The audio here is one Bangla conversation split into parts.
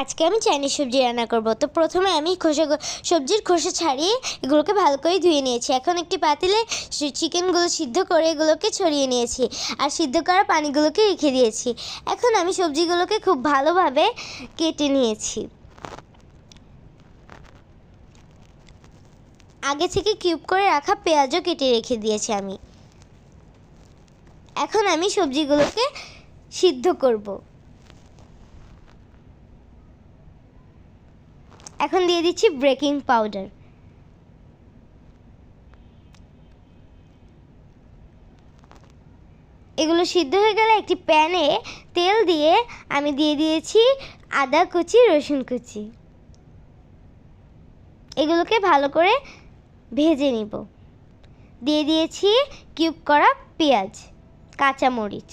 আজকে আমি চাইনিজ সবজি রান্না করব। তো প্রথমে আমি সবজির খোসা ছাড়িয়ে এগুলোকে ভালো করে ধুয়ে নিয়েছি। এখন একটি পাতিলে চিকেনগুলো সিদ্ধ করে এগুলোকে ছড়িয়ে নিয়েছি আর সিদ্ধ করা পানিগুলোকে রেখে দিয়েছি। এখন আমি সবজিগুলোকে খুব ভালোভাবে কেটে নিয়েছি। আগে থেকে কিউব করে রাখা পেঁয়াজও কেটে রেখে দিয়েছি আমি। এখন আমি সবজিগুলোকে সিদ্ধ করব। এখন দিয়ে দিচ্ছি বেকিং পাউডার। এগুলো সিদ্ধ হয়ে গেলে একটি প্যানে তেল দিয়ে আমি দিয়ে দিয়েছি আদা কুচি, রসুন কুচি। এগুলোকে ভালো করে ভেজে নিব। দিয়ে দিয়েছি কিউব করা পেঁয়াজ, কাঁচামরিচ।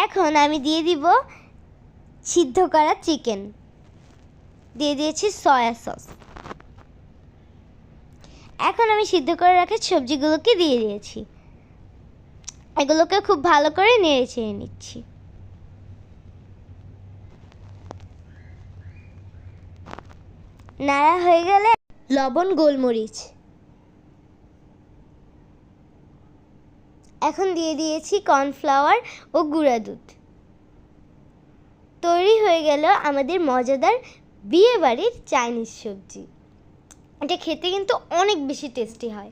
এখন আমি দিয়ে দিব সিদ্ধ করা চিকেন। দিয়ে দিয়েছি সয়া সস। এখন আমি সিদ্ধ করে রাখা সবজিগুলোকে দিয়ে দিয়েছি। এগুলোকে খুব ভালো করে নেড়ে চেড়ে নিচ্ছি। নাড়া হয়ে গেলে লবণ, গোলমরিচ। এখন দিয়ে দিয়েছি কর্নফ্লাওয়ার ও গুঁড়া দুধ। তৈরি হয়ে গেল আমাদের মজাদার বিয়েবাড়ির চাইনিজ সবজি। এটা খেতে কিন্তু অনেক বেশি টেস্টি হয়।